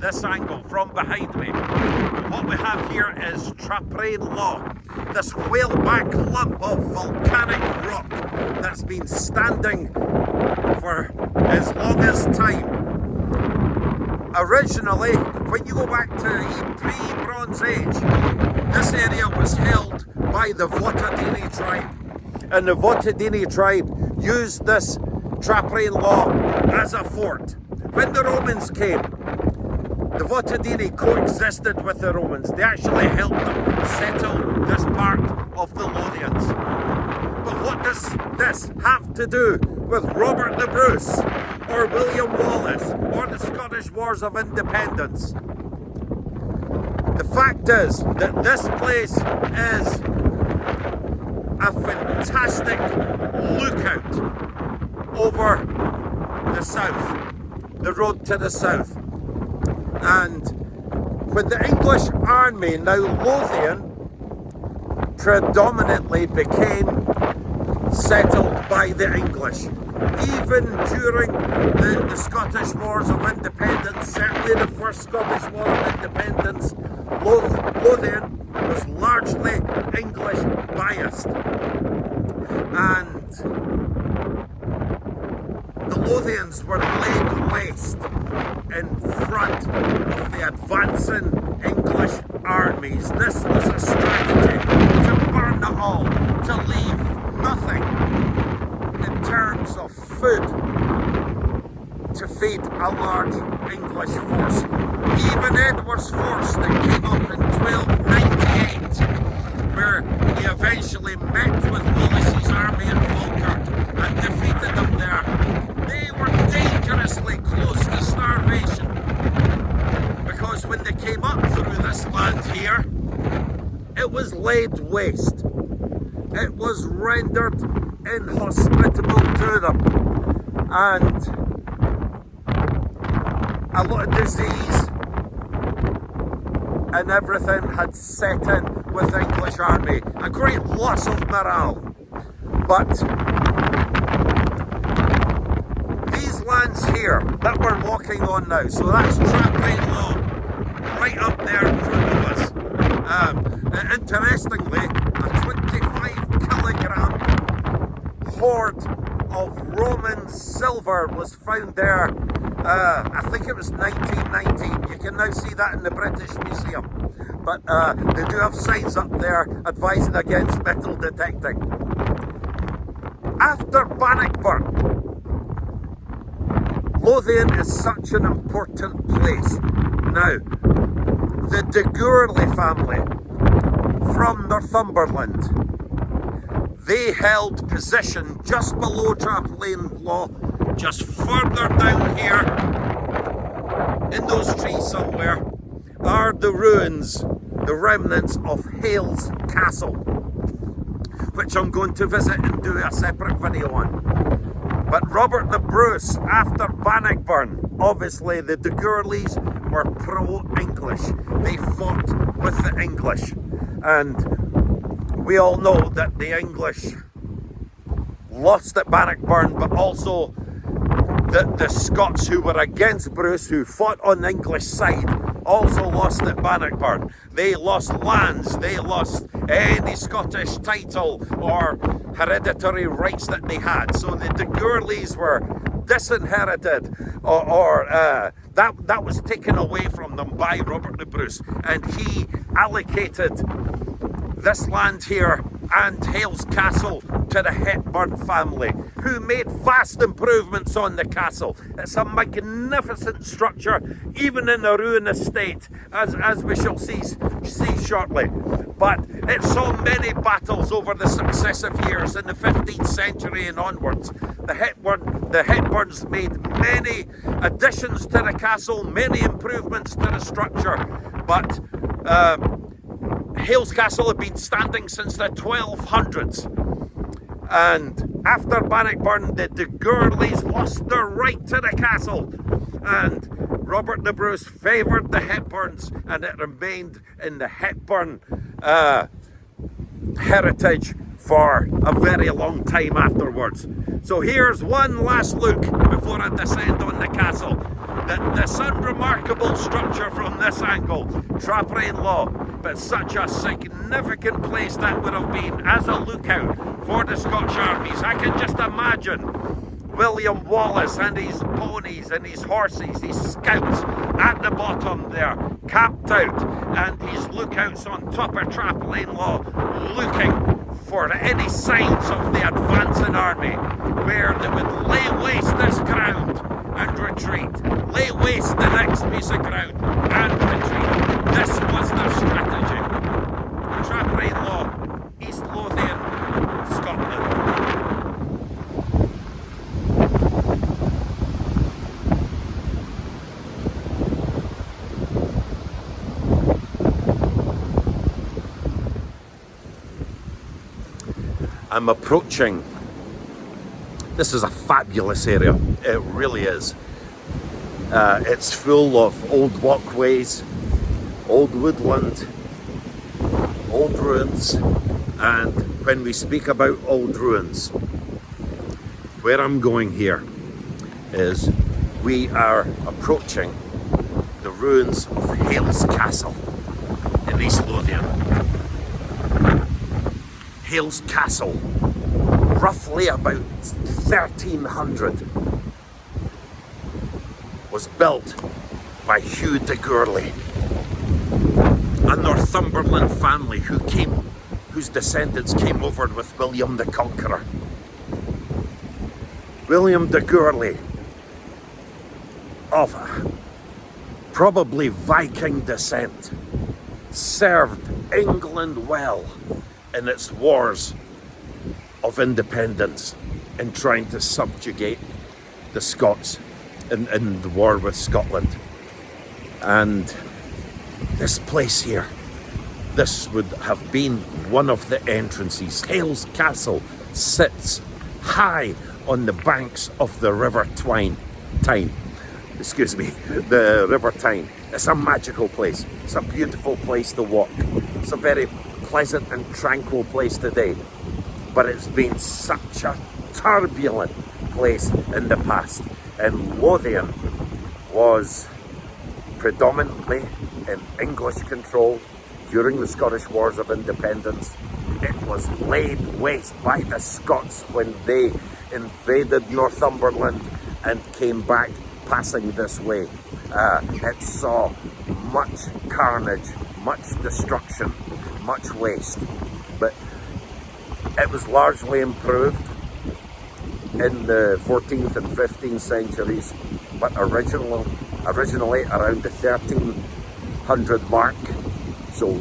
this angle from behind me. What we have here is Traprain Law, this whale-back lump of volcanic rock that's been standing for as long as time. Originally, when you go back to pre-Bronze Age, this area was held by the Votadini tribe. And the Votadini tribe used this Traprain Law as a fort. When the Romans came, the Votadini coexisted with the Romans. They actually helped them settle this part of the Lothians. But what does this have to do with Robert the Bruce, or William Wallace, or the Scottish Wars of Independence? The fact is that this place is a fantastic lookout over the south, the road to the south. And when the English army, now Lothian, predominantly became settled by the English. Even during the Scottish Wars of Independence, certainly the first Scottish War of Independence, Lothian was largely English biased. And the Lothians were laid waste in front of the advancing English armies. This was a strategy to burn it all, to leave nothing in terms of food to feed a large English force. Even Edward's force that came up in 1298, where he eventually met with Wallace's army at Falkirk and defeated them there, they were dangerously close to starvation, because when they came up through this land here, it was laid waste. It was rendered inhospitable to them, and a lot of disease and everything had set in with the English army, a great loss of morale. But these lands here that we're walking on now, so that's Traprain Law, right up there in front of us. Interestingly, a 25 kilogram hoard of Roman silver was found there. I think it was 1919. You can now see that in the British Museum. But they do have signs up there advising against metal detecting. After Bannockburn, Lothian is such an important place. Now, the de Gourley family from Northumberland, they held position just below Traprain Law, just further down here in those trees somewhere are the ruins, the remnants of Hales Castle, which I'm going to visit and do a separate video on. But Robert the Bruce, after Bannockburn, obviously the de Gourleys were pro-English. They fought with the English. And we all know that the English lost at Bannockburn, but also the Scots who were against Bruce, who fought on the English side, also lost at Bannockburn. They lost lands, they lost any Scottish title or hereditary rights that they had. So the de Gourleys were disinherited, or that was taken away from them by Robert the Bruce, and he allocated this land here and Hales Castle to the Hepburn family, who made vast improvements on the castle. It's a magnificent structure, even in a ruinous state, as we shall see shortly. But it saw many battles over the successive years in the 15th century and onwards. The Hepburns made many additions to the castle, many improvements to the structure, but Hales Castle had been standing since the 1200s. And after Bannockburn, the de Gourleys lost their right to the castle, and Robert the Bruce favoured the Hepburns, and it remained in the Hepburn heritage for a very long time afterwards. So here's one last look before I descend on the castle. This unremarkable structure from this angle, Traprain Law, but such a significant place that would have been as a lookout for the Scottish armies. I can just imagine William Wallace and his ponies and his horses, his scouts at the bottom there, camped out, and his lookouts on top of Traprain Law, looking for any signs of the advancing army, where they would lay waste this ground and retreat, lay waste the next piece of ground and retreat. This was their strategy. Traprain Law, East Lothian, Scotland. I'm approaching. This is a fabulous area. It really is. It's full of old walkways, old woodland, old ruins, and when we speak about old ruins, where I'm going here is we are approaching the ruins of Hales Castle in East Lothian. Hales Castle, roughly about 1300, was built by Hugh de Gourlay, a Northumberland family whose descendants came over with William the Conqueror. William de Gourlay, of probably Viking descent, served England well in its wars of independence in trying to subjugate the Scots in the war with Scotland. And this place here, this would have been one of the entrances. Hales Castle sits high on the banks of the River Tyne. The River Tyne. It's a magical place. It's a beautiful place to walk. It's a very pleasant and tranquil place today, but it's been such a turbulent place in the past. And Lothian was predominantly in English control during the Scottish Wars of Independence. It was laid waste by the Scots when they invaded Northumberland and came back passing this way. It saw much carnage, much destruction, much waste, but it was largely improved in the 14th and 15th centuries, but originally around the 1300 mark, so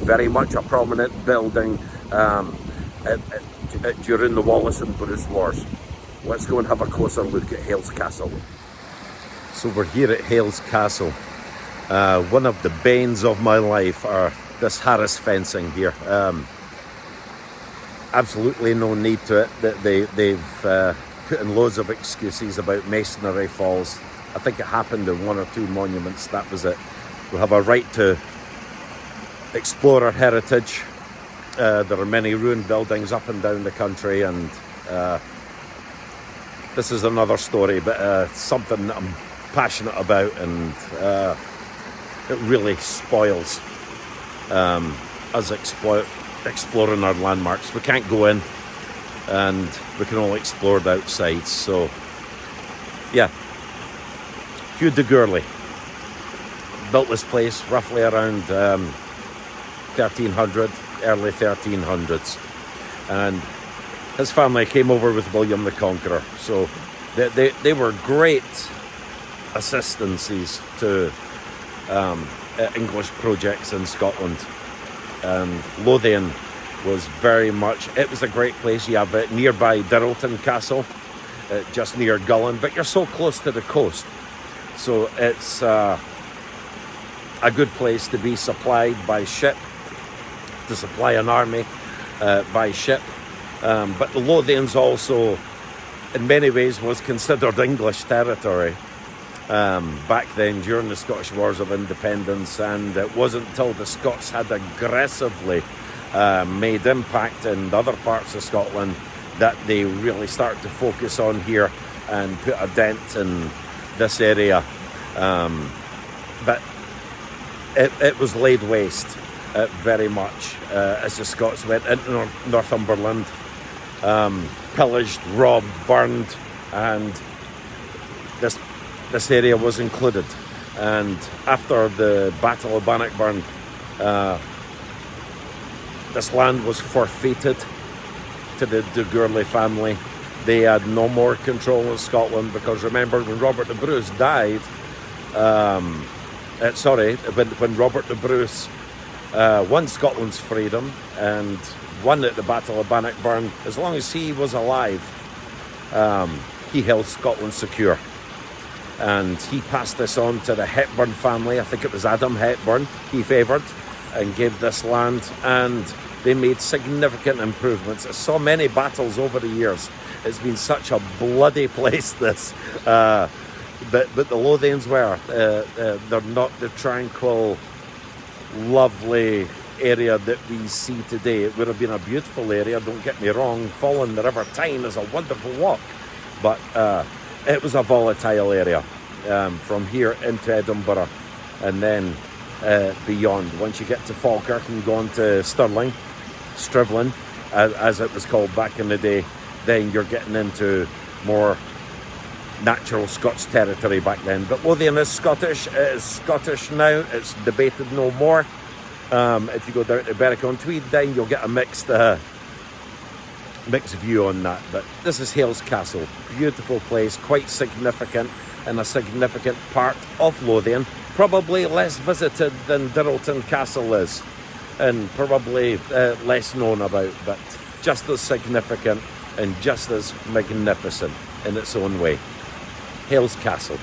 very much a prominent building during the Wallace and Bruce Wars. Let's go and have a closer look at Hales Castle. So we're here at Hales Castle. One of the banes of my life are this Harris fencing here. Absolutely no need to it. They've put in loads of excuses about masonry falls. I think it happened in one or two monuments, that was it. We have a right to explore our heritage. There are many ruined buildings up and down the country, and this is another story, but something that I'm passionate about, and it really spoils us exploring our landmarks. We can't go in, and we can only explore the outside. So yeah, Hugh de Gourlay built this place roughly around 1300, early 1300s, and his family came over with William the Conqueror, so they were great assistances to English projects in Scotland. And Lothian was very much, it was a great place. You have it nearby Dirleton Castle, just near Gullen, but you're so close to the coast, so it's a good place to be supplied by ship, to supply an army by ship. But the Lothians also, in many ways, was considered English territory back then during the Scottish Wars of Independence, and it wasn't until the Scots had aggressively made impact in other parts of Scotland that they really started to focus on here and put a dent in this area. But it was laid waste very much as the Scots went into Northumberland, pillaged, robbed, burned, and this area was included. And after the Battle of Bannockburn, this land was forfeited to the de Gourlay family. They had no more control of Scotland, because remember, when Robert the Bruce died, when Robert the Bruce won Scotland's freedom and won at the Battle of Bannockburn, as long as he was alive, he held Scotland secure. And he passed this on to the Hepburn family. I think it was Adam Hepburn he favoured and gave this land, and they made significant improvements. I saw many battles over the years. It's been such a bloody place, this. But the Lothians were. They're not the tranquil, lovely area that we see today. It would have been a beautiful area, don't get me wrong. Following the River Tyne is a wonderful walk. But it was a volatile area, from here into Edinburgh and then beyond. Once you get to Falkirk and go on to Stirling, Strivelin, as it was called back in the day, then you're getting into more natural Scots territory back then. But Lothian is Scottish. It is Scottish now. It's debated no more. If you go down to Berwick-on-Tweed, then you'll get a mixed view on that. But this is Hales Castle. Beautiful place, quite significant, and a significant part of Lothian. Probably less visited than Dirleton Castle is, and probably less known about, but just as significant and just as magnificent in its own way. Hales Castle.